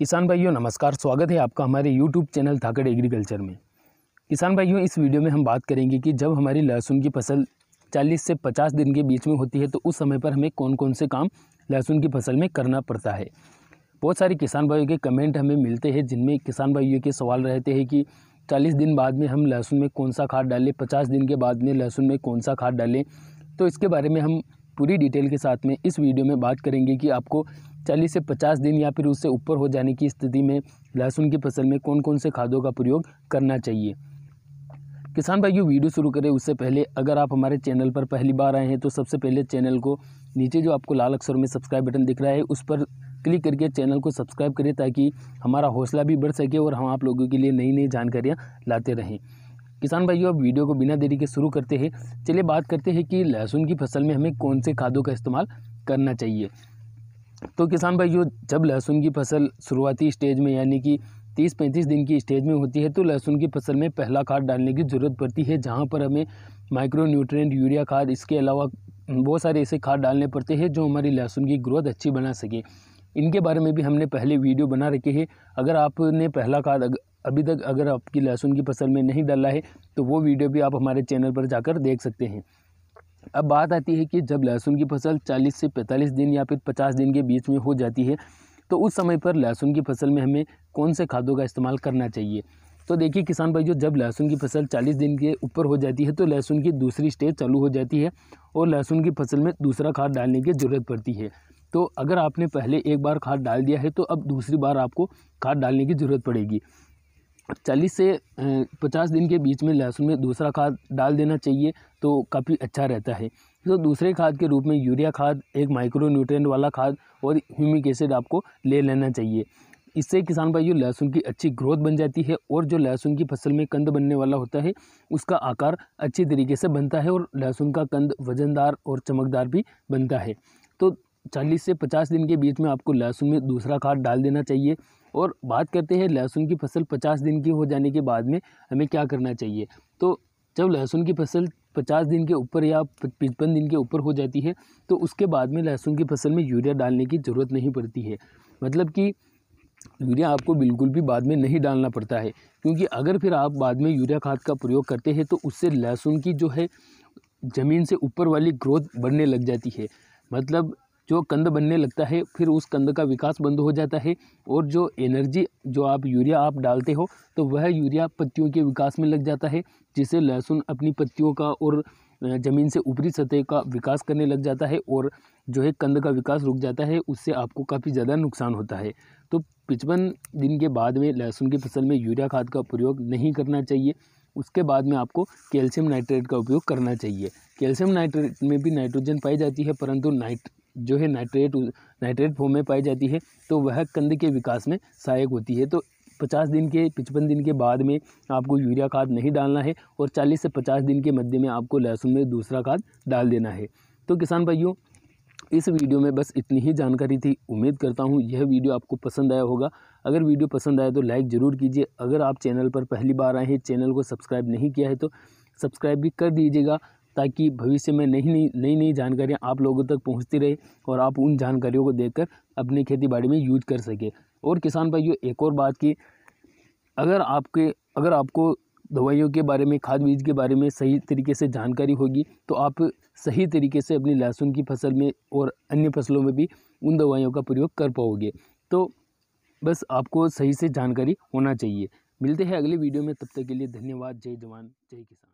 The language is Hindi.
किसान भाइयों नमस्कार, स्वागत है आपका हमारे YouTube चैनल धाकड़ एग्रीकल्चर में। किसान भाइयों, इस वीडियो में हम बात करेंगे कि जब हमारी लहसुन की फसल 40 से 50 दिन के बीच में होती है तो उस समय पर हमें कौन कौन से काम लहसुन की फसल में करना पड़ता है। बहुत सारे किसान भाइयों के कमेंट हमें मिलते हैं जिनमें किसान भाइयों के सवाल रहते हैं कि 40 दिन बाद में हम लहसुन में कौन सा खाद डालें, 50 दिन के बाद में लहसुन में कौन सा खाद डालें। तो इसके बारे में हम पूरी डिटेल के साथ में इस वीडियो में बात करेंगे कि आपको 40 से 50 दिन या फिर उससे ऊपर हो जाने की स्थिति में लहसुन की फसल में कौन कौन से खादों का प्रयोग करना चाहिए। किसान भाइयों, वीडियो शुरू करें उससे पहले अगर आप हमारे चैनल पर पहली बार आए हैं तो सबसे पहले चैनल को नीचे जो आपको लाल अक्षरों में सब्सक्राइब बटन दिख रहा है उस पर क्लिक करके चैनल को सब्सक्राइब करें ताकि हमारा हौसला भी बढ़ सके और हम आप लोगों के लिए नई नई जानकारियाँ लाते रहें। किसान भाइयों, अब वीडियो को बिना देरी के शुरू करते हैं। चलिए बात करते हैं कि लहसुन की फसल में हमें कौन से खादों का इस्तेमाल करना चाहिए। तो किसान भाइयों, जब लहसुन की फसल शुरुआती स्टेज में यानी कि 30-35 दिन की स्टेज में होती है तो लहसुन की फसल में पहला खाद डालने की ज़रूरत पड़ती है, जहां पर हमें माइक्रो न्यूट्रिएंट यूरिया खाद, इसके अलावा बहुत सारे ऐसे खाद डालने पड़ते हैं जो हमारी लहसुन की ग्रोथ अच्छी बना सके। इनके बारे में भी हमने पहले वीडियो बना रखे हैं। अगर आपने पहला खाद अभी तक अगर आपकी लहसुन की फसल में नहीं डाला है तो वो वीडियो भी आप हमारे चैनल पर जाकर देख सकते हैं। अब बात आती है कि जब लहसुन की फसल 40 से 45 दिन या फिर 50 दिन के बीच में हो जाती है तो उस समय पर लहसुन की फसल में हमें कौन से खादों का इस्तेमाल करना चाहिए। तो देखिए किसान भाइयों, जब लहसुन की फसल 40 दिन के ऊपर हो जाती है तो लहसुन की दूसरी स्टेज चालू हो जाती है और लहसुन की फसल में दूसरा खाद डालने की ज़रूरत पड़ती है। तो अगर आपने पहले एक बार खाद डाल दिया है तो अब दूसरी बार आपको खाद डालने की ज़रूरत पड़ेगी। 40 से 50 दिन के बीच में लहसुन में दूसरा खाद डाल देना चाहिए तो काफ़ी अच्छा रहता है। तो दूसरे खाद के रूप में यूरिया खाद, एक माइक्रो न्यूट्रिएंट वाला खाद और ह्यूमिक एसिड आपको ले लेना चाहिए। इससे किसान भाइयों लहसुन की अच्छी ग्रोथ बन जाती है और जो लहसुन की फसल में कंद बनने वाला होता है उसका आकार अच्छी तरीके से बनता है और लहसुन का कंद वजनदार और चमकदार भी बनता है। तो 40 से 50 दिन के बीच में आपको लहसुन में दूसरा खाद डाल देना चाहिए। और बात करते हैं लहसुन की फसल 50 दिन की हो जाने के बाद में हमें क्या करना चाहिए। तो जब लहसुन की फसल 50 दिन के ऊपर या 55 दिन के ऊपर हो जाती है तो उसके बाद में लहसुन की फसल में यूरिया डालने की ज़रूरत नहीं पड़ती है। मतलब कि यूरिया आपको बिल्कुल भी बाद में नहीं डालना पड़ता है, क्योंकि अगर फिर आप बाद में यूरिया खाद का प्रयोग करते हैं तो उससे लहसुन की जो है ज़मीन से ऊपर वाली ग्रोथ बढ़ने लग जाती है। मतलब जो कंद बनने लगता है फिर उस कंद का विकास बंद हो जाता है और जो एनर्जी जो आप यूरिया आप डालते हो तो वह यूरिया पत्तियों के विकास में लग जाता है, जिससे लहसुन अपनी पत्तियों का और ज़मीन से ऊपरी सतह का विकास करने लग जाता है और जो है कंद का विकास रुक जाता है। उससे आपको काफ़ी ज़्यादा नुकसान होता है। तो 55 दिन के बाद में लहसुन की फसल में यूरिया खाद का प्रयोग नहीं करना चाहिए। उसके बाद में आपको कैल्शियम नाइट्रेट का उपयोग करना चाहिए। कैल्शियम नाइट्रेट में भी नाइट्रोजन पाई जाती है, परंतु नाइट्रेट फॉर्म में पाई जाती है तो वह कंद के विकास में सहायक होती है। तो 55 दिन के बाद में आपको यूरिया खाद नहीं डालना है और 40 से 50 दिन के मध्य में आपको लहसुन में दूसरा खाद डाल देना है। तो किसान भाइयों, इस वीडियो में बस इतनी ही जानकारी थी। उम्मीद करता हूँ यह वीडियो आपको पसंद आया होगा। अगर वीडियो पसंद आया तो लाइक ज़रूर कीजिए। अगर आप चैनल पर पहली बार आए हैं, चैनल को सब्सक्राइब नहीं किया है तो सब्सक्राइब भी कर दीजिएगा ताकि भविष्य में नई नई जानकारियाँ आप लोगों तक पहुँचती रहे और आप उन जानकारियों को देखकर अपनी खेती बाड़ी में यूज कर सके। और किसान भाइयों, एक और बात की, अगर आपको दवाइयों के बारे में, खाद बीज के बारे में सही तरीके से जानकारी होगी तो आप सही तरीके से अपनी लहसुन की फसल में और अन्य फसलों में भी उन दवाइयों का प्रयोग कर पाओगे। तो बस आपको सही से जानकारी होना चाहिए। मिलते हैं अगले वीडियो में, तब तक के लिए धन्यवाद। जय जवान जय किसान।